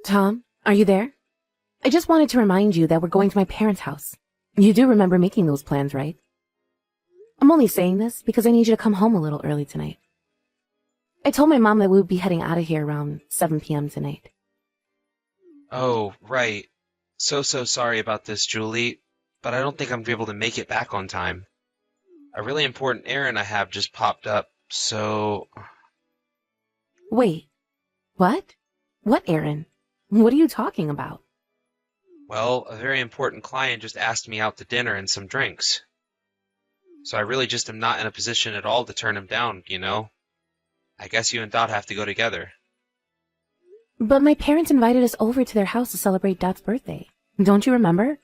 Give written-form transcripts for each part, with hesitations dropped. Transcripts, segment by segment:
Tom, are you there? I just wanted to remind you that we're going to my parents' house. You do remember making those plans, right? I'm only saying this because I need you to come home a little early tonight. I told my mom that we would be heading out of here around 7 p.m. tonight. Oh, right. So sorry about this, Julie, but I don't think I'm going to be able to make it back on time. A really important errand I have just popped up, so... Wait, what? What errand? What are you talking about? Well, a very important client just asked me out to dinner and some drinks. So I really just am not in a position at all to turn him down, you know? I guess you and Dot have to go together. But my parents invited us over to their house to celebrate Dot's birthday. Don't you remember?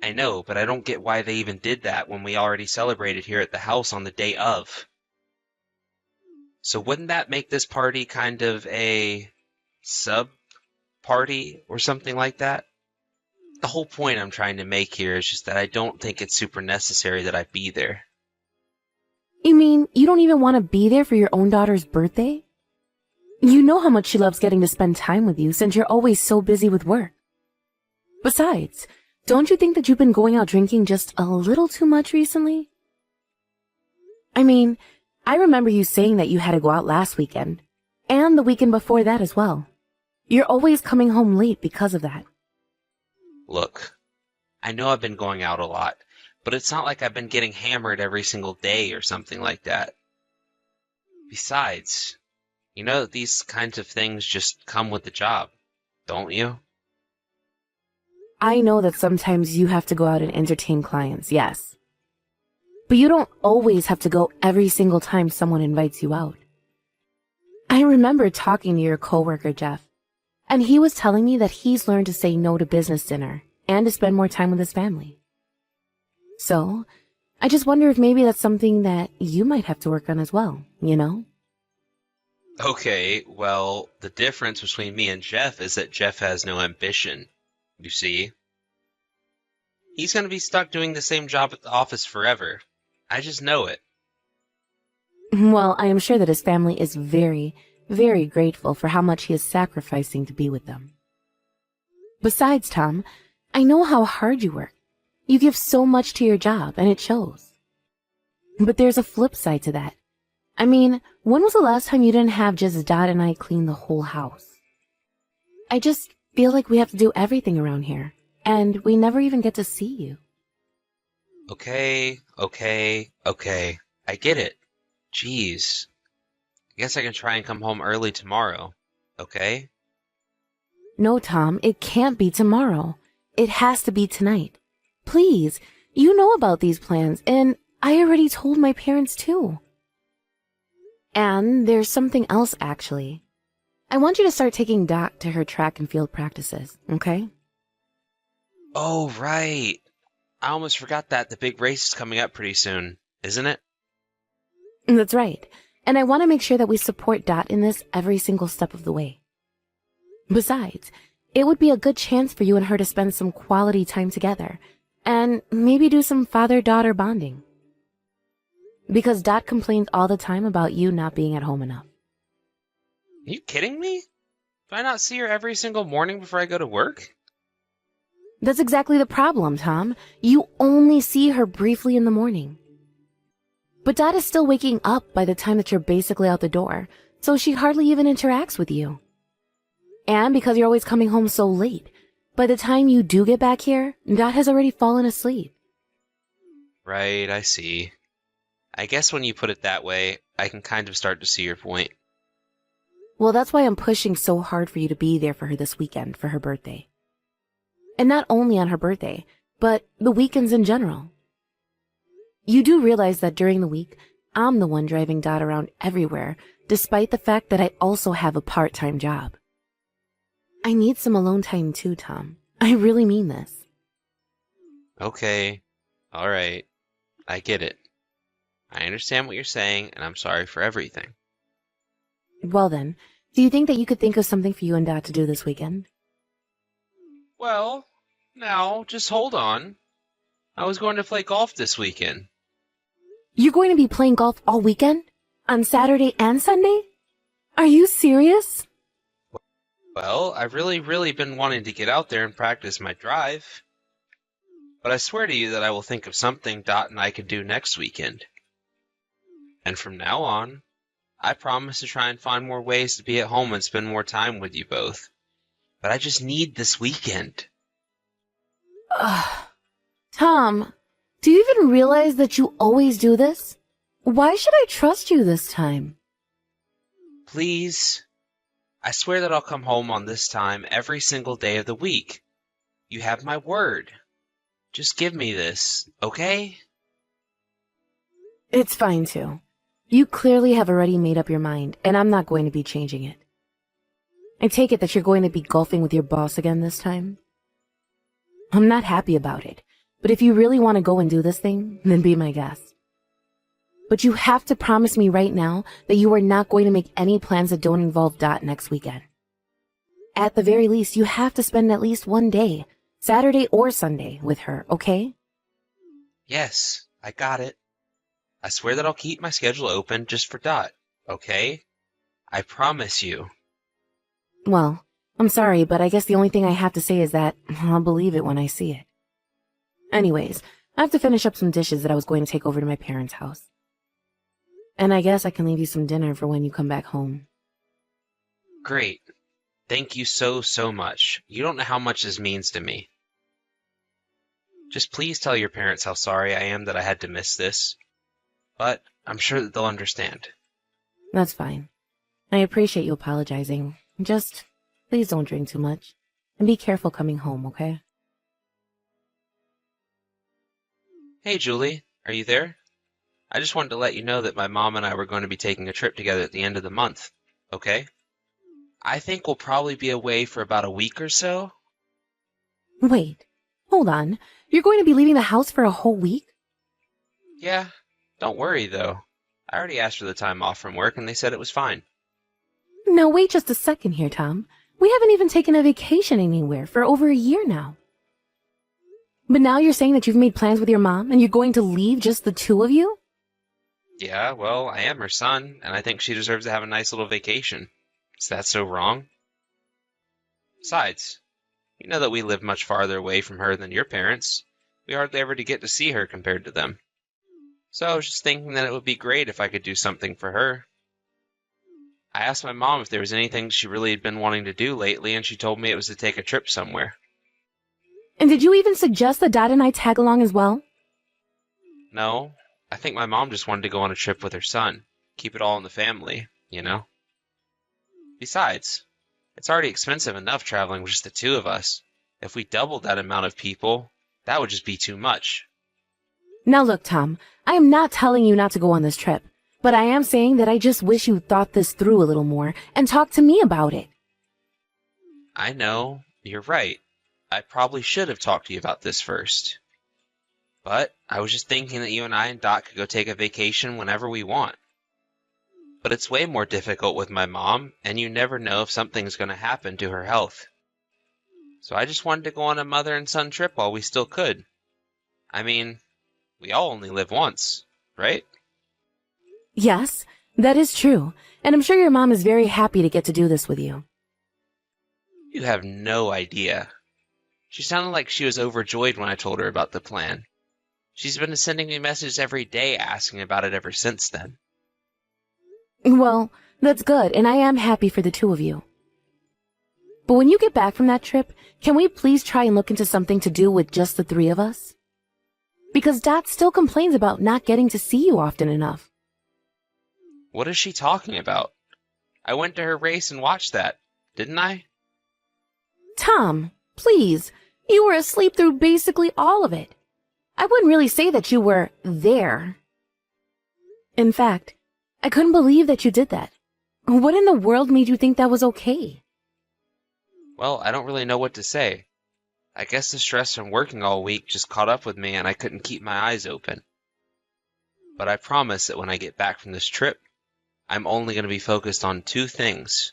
I know, but I don't get why they even did that when we already celebrated here at the house on the day of. So wouldn't that make this party kind of a sub-party or something like that? The whole point I'm trying to make here is just that I don't think it's super necessary that I be there. You mean you don't even want to be there for your own daughter's birthday? You know how much she loves getting to spend time with you since you're always so busy with work. Besides, don't you think that you've been going out drinking just a little too much recently? I mean, I remember you saying that you had to go out last weekend, and the weekend before that as well. You're always coming home late because of that. Look, I know I've been going out a lot, but it's not like I've been getting hammered every single day or something like that. Besides, you know that these kinds of things just come with the job, don't you? I know that sometimes you have to go out and entertain clients, yes. But you don't always have to go every single time someone invites you out. I remember talking to your coworker, Jeff, and he was telling me that he's learned to say no to business dinner and to spend more time with his family. So, I just wonder if maybe that's something that you might have to work on as well, you know? Okay, well, the difference between me and Jeff is that Jeff has no ambition, you see. He's going to be stuck doing the same job at the office forever. I just know it. Well, I am sure that his family is very, very grateful for how much he is sacrificing to be with them. Besides, Tom, I know how hard you work. You give so much to your job, and it shows. But there's a flip side to that. I mean, when was the last time you didn't have just Dot and I clean the whole house? I just feel like we have to do everything around here, and we never even get to see you. Okay. I get it. Jeez. I guess I can try and come home early tomorrow, okay? No, Tom, it can't be tomorrow. It has to be tonight. Please, you know about these plans, and I already told my parents too. And there's something else, actually. I want you to start taking Dot to her track and field practices, okay? Oh, right. I almost forgot that the big race is coming up pretty soon, isn't it? That's right. And I want to make sure that we support Dot in this every single step of the way. Besides, it would be a good chance for you and her to spend some quality time together, and maybe do some father-daughter bonding. Because Dot complains all the time about you not being at home enough. Are you kidding me? Do I not see her every single morning before I go to work? That's exactly the problem, Tom. You only see her briefly in the morning. But Dot is still waking up by the time that you're basically out the door, so she hardly even interacts with you. And because you're always coming home so late, by the time you do get back here, Dot has already fallen asleep. Right, I see. I guess when you put it that way, I can kind of start to see your point. Well, that's why I'm pushing so hard for you to be there for her this weekend for her birthday. And not only on her birthday, but the weekends in general. You do realize that during the week, I'm the one driving Dot around everywhere, despite the fact that I also have a part-time job. I need some alone time too, Tom. I really mean this. Okay, alright. I get it. I understand what you're saying, and I'm sorry for everything. Well then, do you think that you could think of something for you and Dot to do this weekend? Well, now, just hold on. I was going to play golf this weekend. You're going to be playing golf all weekend? On Saturday and Sunday? Are you serious? Well, I've really been wanting to get out there and practice my drive. But I swear to you that I will think of something Dot and I can do next weekend. And from now on, I promise to try and find more ways to be at home and spend more time with you both. But I just need this weekend. Ugh. Tom, do you even realize that you always do this? Why should I trust you this time? Please. I swear that I'll come home on this time every single day of the week. You have my word. Just give me this, okay? It's fine, too. You clearly have already made up your mind, and I'm not going to be changing it. I take it that you're going to be golfing with your boss again this time? I'm not happy about it, but if you really want to go and do this thing, then be my guest. But you have to promise me right now that you are not going to make any plans that don't involve Dot next weekend. At the very least, you have to spend at least one day, Saturday or Sunday, with her, okay? Yes, I got it. I swear that I'll keep my schedule open just for Dot, okay? I promise you. Well, I'm sorry, but I guess the only thing I have to say is that I'll believe it when I see it. Anyways, I have to finish up some dishes that I was going to take over to my parents' house. And I guess I can leave you some dinner for when you come back home. Great. Thank you so much. You don't know how much this means to me. Just please tell your parents how sorry I am that I had to miss this. But I'm sure that they'll understand. That's fine. I appreciate you apologizing. Just, please don't drink too much. And be careful coming home, okay? Hey, Julie. Are you there? I just wanted to let you know that my mom and I were going to be taking a trip together at the end of the month, okay? I think we'll probably be away for about a week or so. Wait, hold on. You're going to be leaving the house for a whole week? Yeah, don't worry, though. I already asked for the time off from work, and they said it was fine. Now wait just a second here, Tom. We haven't even taken a vacation anywhere for over a year now. But now you're saying that you've made plans with your mom, and you're going to leave just the two of you? Yeah, well, I am her son, and I think she deserves to have a nice little vacation. Is that so wrong? Besides, you know that we live much farther away from her than your parents. We hardly ever get to see her compared to them. So I was just thinking that it would be great if I could do something for her. I asked my mom if there was anything she really had been wanting to do lately, and she told me it was to take a trip somewhere. And did you even suggest that Dad and I tag along as well? No, I think my mom just wanted to go on a trip with her son. Keep it all in the family, you know? Besides, it's already expensive enough traveling with just the two of us. If we doubled that amount of people, that would just be too much. Now look, Tom, I am not telling you not to go on this trip, but I am saying that I just wish you thought this through a little more and talked to me about it. I know, you're right. I probably should have talked to you about this first. But I was just thinking that you and I and Dot could go take a vacation whenever we want. But it's way more difficult with my mom, and you never know if something's going to happen to her health. So I just wanted to go on a mother and son trip while we still could. I mean, we all only live once, right? Yes, that is true, and I'm sure your mom is very happy to get to do this with you. You have no idea. She sounded like she was overjoyed when I told her about the plan. She's been sending me messages every day asking about it ever since then. Well, that's good, and I am happy for the two of you. But when you get back from that trip, can we please try and look into something to do with just the three of us? Because Dot still complains about not getting to see you often enough. What is she talking about? I went to her race and watched that, didn't I? Tom, please, you were asleep through basically all of it. I wouldn't really say that you were there. In fact, I couldn't believe that you did that. What in the world made you think that was okay? Well, I don't really know what to say. I guess the stress from working all week just caught up with me and I couldn't keep my eyes open. But I promise that when I get back from this trip, I'm only going to be focused on two things.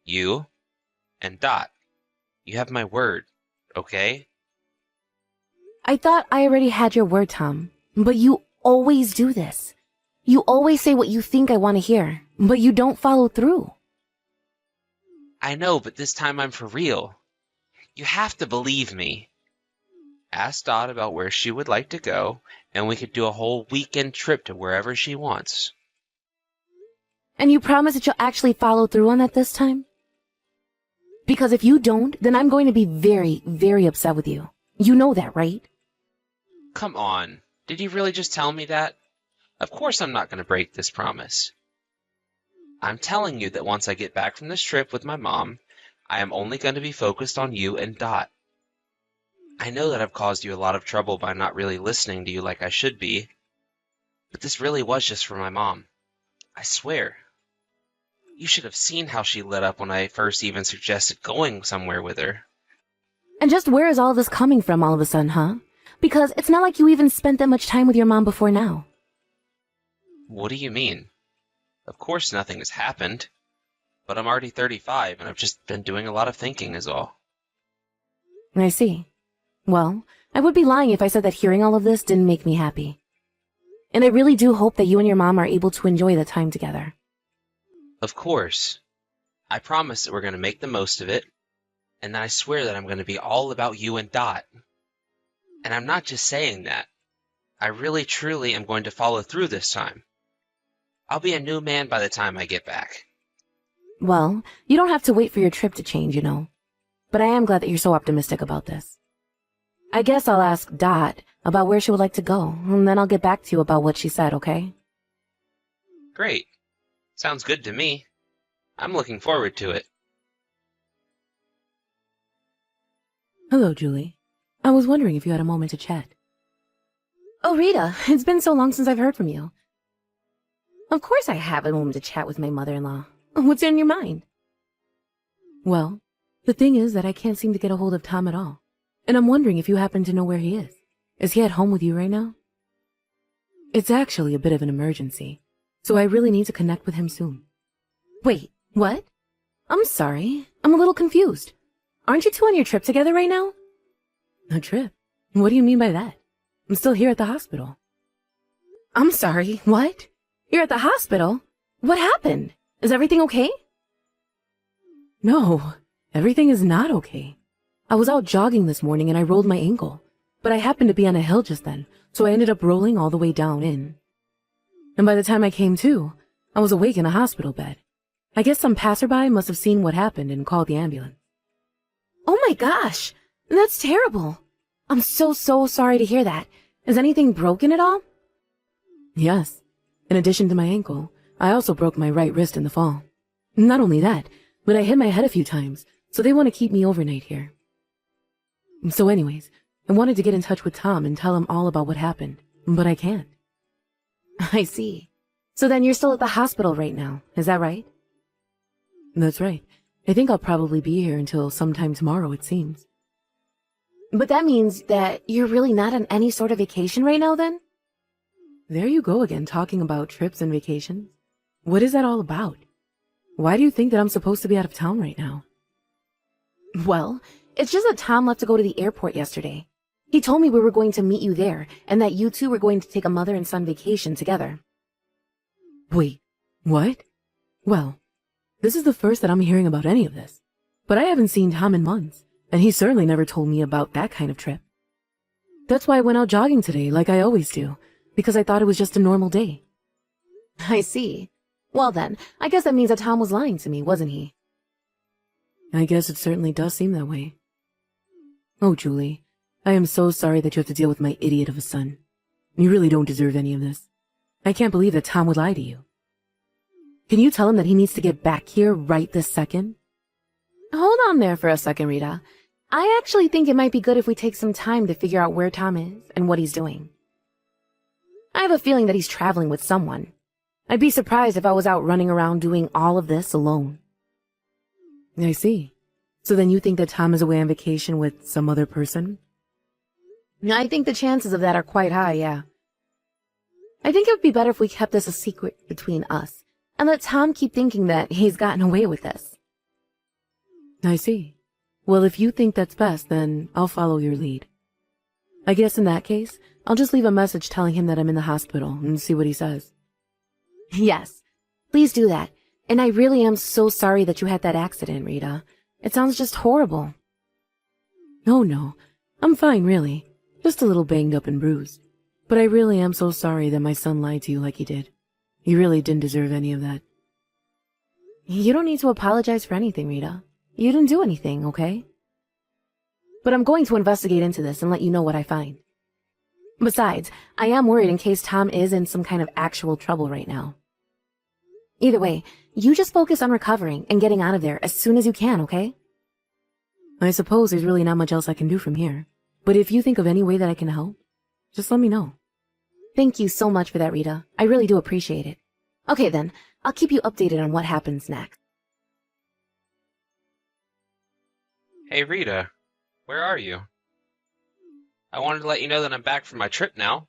You and Dot. You have my word, okay? I thought I already had your word, Tom, but you always do this. You always say what you think I want to hear, but you don't follow through. I know, but this time I'm for real. You have to believe me. Ask Dot about where she would like to go, and we could do a whole weekend trip to wherever she wants. And you promise that you'll actually follow through on that this time? Because if you don't, then I'm going to be very, very upset with you. You know that, right? Come on, did you really just tell me that? Of course I'm not going to break this promise. I'm telling you that once I get back from this trip with my mom, I am only going to be focused on you and Dot. I know that I've caused you a lot of trouble by not really listening to you like I should be, but this really was just for my mom. I swear. You should have seen how she lit up when I first even suggested going somewhere with her. And just where is all this coming from all of a sudden, huh? Because it's not like you even spent that much time with your mom before now. What do you mean? Of course nothing has happened, but I'm already 35 and I've just been doing a lot of thinking is all. I see. Well, I would be lying if I said that hearing all of this didn't make me happy. And I really do hope that you and your mom are able to enjoy the time together. Of course. I promise that we're going to make the most of it, and I swear that I'm going to be all about you and Dot. And I'm not just saying that. I really truly am going to follow through this time. I'll be a new man by the time I get back. Well, you don't have to wait for your trip to change, you know. But I am glad that you're so optimistic about this. I guess I'll ask Dot about where she would like to go, and then I'll get back to you about what she said, okay? Great. Sounds good to me. I'm looking forward to it. Hello, Julie. I was wondering if you had a moment to chat. Oh, Rita, it's been so long since I've heard from you. Of course I have a moment to chat with my mother-in-law. What's on your mind? Well, the thing is that I can't seem to get a hold of Tom at all. And I'm wondering if you happen to know where he is. Is he at home with you right now? It's actually a bit of an emergency, so I really need to connect with him soon. Wait, what? I'm sorry. I'm a little confused. Aren't you two on your trip together right now? A trip? What do you mean by that? I'm still here at the hospital. I'm sorry, what? You're at the hospital? What happened? Is everything okay? No, everything is not okay. I was out jogging this morning and I rolled my ankle, but I happened to be on a hill just then, so I ended up rolling all the way down in. And by the time I came to, I was awake in a hospital bed. I guess some passerby must have seen what happened and called the ambulance. Oh my gosh, that's terrible. I'm so sorry to hear that. Is anything broken at all? Yes. In addition to my ankle, I also broke my right wrist in the fall. Not only that, but I hit my head a few times, so they want to keep me overnight here. So anyways, I wanted to get in touch with Tom and tell him all about what happened, but I can't. I see. So then you're still at the hospital right now, is that right? That's right. I think I'll probably be here until sometime tomorrow, it seems. But that means that you're really not on any sort of vacation right now, then? There you go again, talking about trips and vacations. What is that all about? Why do you think that I'm supposed to be out of town right now? Well, it's just that Tom left to go to the airport yesterday. He told me we were going to meet you there, and that you two were going to take a mother and son vacation together. Wait, what? Well, this is the first that I'm hearing about any of this. But I haven't seen Tom in months, and he certainly never told me about that kind of trip. That's why I went out jogging today, like I always do, because I thought it was just a normal day. I see. Well then, I guess that means that Tom was lying to me, wasn't he? I guess it certainly does seem that way. Oh, Julie, I am so sorry that you have to deal with my idiot of a son. You really don't deserve any of this. I can't believe that Tom would lie to you. Can you tell him that he needs to get back here right this second? Hold on there for a second, Rita. I actually think it might be good if we take some time to figure out where Tom is and what he's doing. I have a feeling that he's traveling with someone. I'd be surprised if I was out running around doing all of this alone. I see. So then you think that Tom is away on vacation with some other person? I think the chances of that are quite high, yeah. I think it would be better if we kept this a secret between us, and let Tom keep thinking that he's gotten away with this. I see. Well, if you think that's best, then I'll follow your lead. I guess in that case, I'll just leave a message telling him that I'm in the hospital and see what he says. Yes, please do that. And I really am so sorry that you had that accident, Rita. It sounds just horrible. Oh no, I'm fine really. Just a little banged up and bruised. But I really am so sorry that my son lied to you like he did. He really didn't deserve any of that. You don't need to apologize for anything, Rita. You didn't do anything, okay? But I'm going to investigate into this and let you know what I find. Besides, I am worried in case Tom is in some kind of actual trouble right now. Either way, you just focus on recovering and getting out of there as soon as you can, okay? I suppose there's really not much else I can do from here. But if you think of any way that I can help, just let me know. Thank you so much for that, Rita. I really do appreciate it. Okay then, I'll keep you updated on what happens next. Hey Rita, where are you? I wanted to let you know that I'm back from my trip now.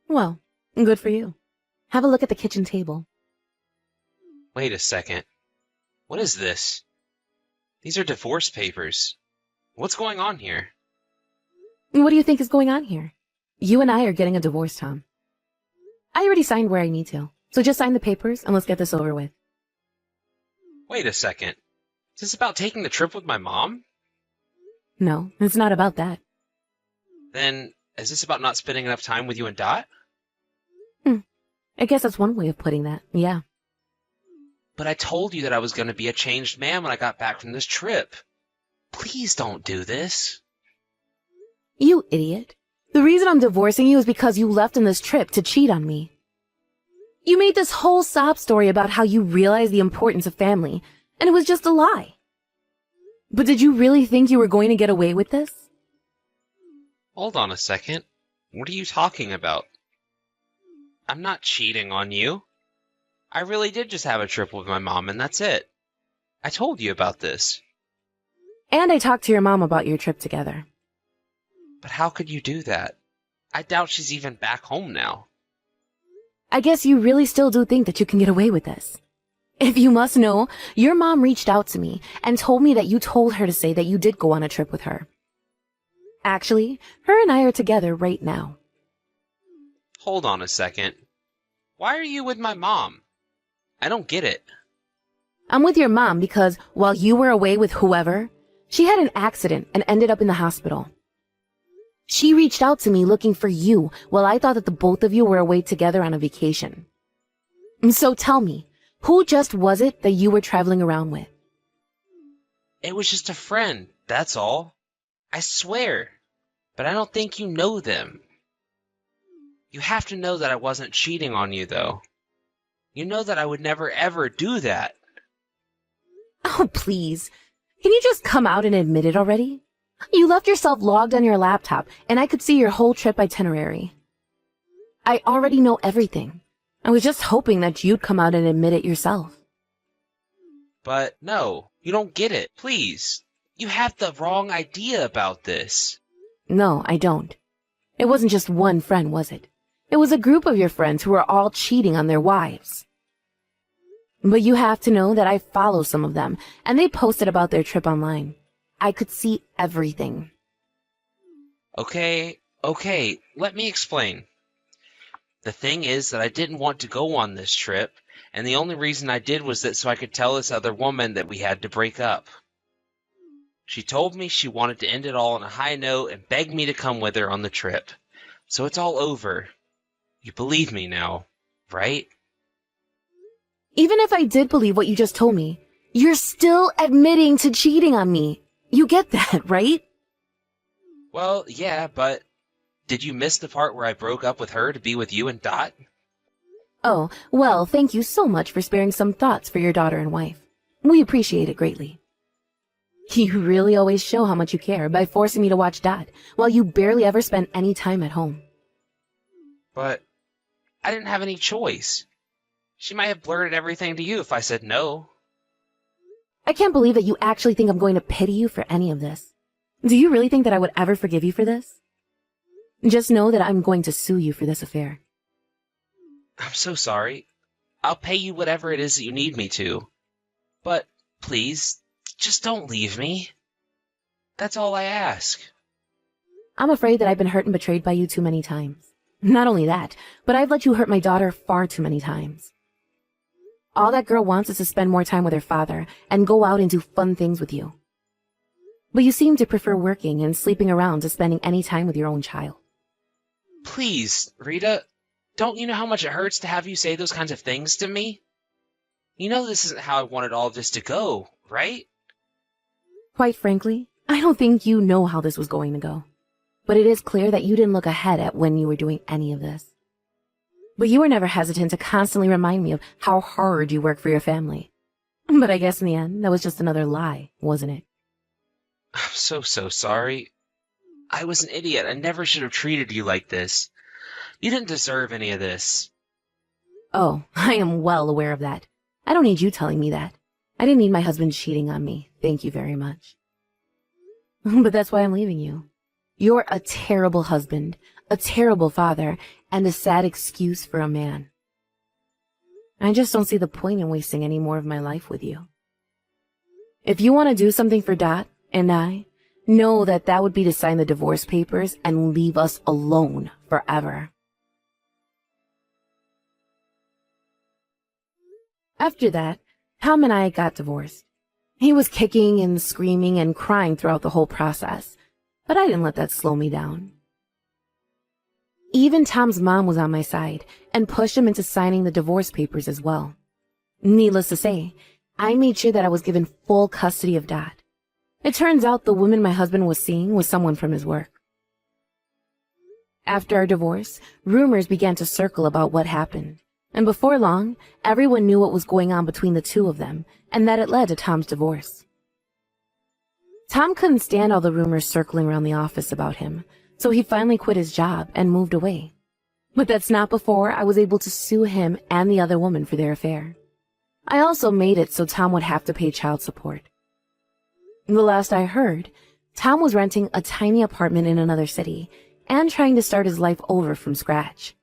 Well, good for you. Have a look at the kitchen table. Wait a second. What is this? These are divorce papers. What's going on here? What do you think is going on here? You and I are getting a divorce, Tom. I already signed where I need to, so just sign the papers and let's get this over with. Wait a second. Is this about taking the trip with my mom? No, it's not about that. Then, is this about not spending enough time with you and Dot? I guess that's one way of putting that, yeah. But I told you that I was going to be a changed man when I got back from this trip. Please don't do this. You idiot. The reason I'm divorcing you is because you left on this trip to cheat on me. You made this whole sob story about how you realized the importance of family, and it was just a lie. But did you really think you were going to get away with this? Hold on a second. What are you talking about? I'm not cheating on you. I really did just have a trip with my mom, and that's it. I told you about this. And I talked to your mom about your trip together. But how could you do that? I doubt she's even back home now. I guess you really still do think that you can get away with this. If you must know, your mom reached out to me and told me that you told her to say that you did go on a trip with her. Actually, her and I are together right now. Hold on a second. Why are you with my mom? I don't get it. I'm with your mom because while you were away with whoever, she had an accident and ended up in the hospital. She reached out to me looking for you while I thought that the both of you were away together on a vacation. So tell me, who just was it that you were traveling around with? It was just a friend, that's all. I swear. But I don't think you know them. You have to know that I wasn't cheating on you, though. You know that I would never ever do that. Oh, please. Can you just come out and admit it already? You left yourself logged on your laptop, and I could see your whole trip itinerary. I already know everything. I was just hoping that you'd come out and admit it yourself. But no, you don't get it. Please. You have the wrong idea about this. No, I don't. It wasn't just one friend, was it? It was a group of your friends who were all cheating on their wives. But you have to know that I follow some of them, and they posted about their trip online. I could see everything. Okay, let me explain. The thing is that I didn't want to go on this trip, and the only reason I did was that so I could tell this other woman that we had to break up. She told me she wanted to end it all on a high note and begged me to come with her on the trip. So it's all over. You believe me now, right? Even if I did believe what you just told me, you're still admitting to cheating on me. You get that, right? Well, yeah, but did you miss the part where I broke up with her to be with you and Dot? Oh, well, thank you so much for sparing some thoughts for your daughter and wife. We appreciate it greatly. You really always show how much you care by forcing me to watch Dot, while you barely ever spend any time at home. But I didn't have any choice. She might have blurted everything to you if I said no. I can't believe that you actually think I'm going to pity you for any of this. Do you really think that I would ever forgive you for this? Just know that I'm going to sue you for this affair. I'm so sorry. I'll pay you whatever it is that you need me to. But please, just don't leave me. That's all I ask. I'm afraid that I've been hurt and betrayed by you too many times. Not only that, but I've let you hurt my daughter far too many times. All that girl wants is to spend more time with her father and go out and do fun things with you. But you seem to prefer working and sleeping around to spending any time with your own child. Please, Rita, don't you know how much it hurts to have you say those kinds of things to me? You know this isn't how I wanted all of this to go, right? Quite frankly, I don't think you know how this was going to go. But it is clear that you didn't look ahead at when you were doing any of this. But you were never hesitant to constantly remind me of how hard you work for your family. But I guess in the end, that was just another lie, wasn't it? I'm so sorry. I was an idiot. I never should have treated you like this. You didn't deserve any of this. Oh, I am well aware of that. I don't need you telling me that. I didn't need my husband cheating on me. Thank you very much. But that's why I'm leaving you. You're a terrible husband, a terrible father, and a sad excuse for a man. I just don't see the point in wasting any more of my life with you. If you want to do something for Dot and I, know that that would be to sign the divorce papers and leave us alone forever. After that, Tom and I got divorced. He was kicking and screaming and crying throughout the whole process, but I didn't let that slow me down. Even Tom's mom was on my side and pushed him into signing the divorce papers as well. Needless to say, I made sure that I was given full custody of Dot. It turns out the woman my husband was seeing was someone from his work. After our divorce, rumors began to circle about what happened, and before long, everyone knew what was going on between the two of them and that it led to Tom's divorce. Tom couldn't stand all the rumors circling around the office about him, so he finally quit his job and moved away. But that's not before I was able to sue him and the other woman for their affair. I also made it so Tom would have to pay child support. The last I heard, Tom was renting a tiny apartment in another city and trying to start his life over from scratch.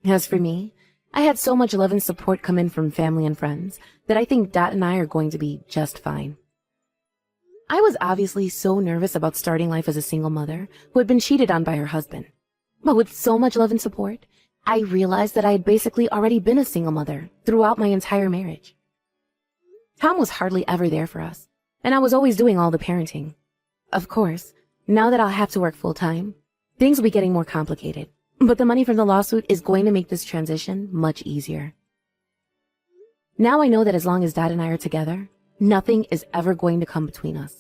As for me, I had so much love and support come in from family and friends that I think Dot and I are going to be just fine. I was obviously so nervous about starting life as a single mother who had been cheated on by her husband. But with so much love and support, I realized that I had basically already been a single mother throughout my entire marriage. Tom was hardly ever there for us, and I was always doing all the parenting. Of course, now that I'll have to work full-time, things will be getting more complicated, but the money from the lawsuit is going to make this transition much easier. Now I know that as long as Dad and I are together, nothing is ever going to come between us.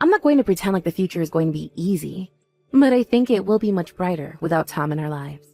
I'm not going to pretend like the future is going to be easy, but I think it will be much brighter without Tom in our lives.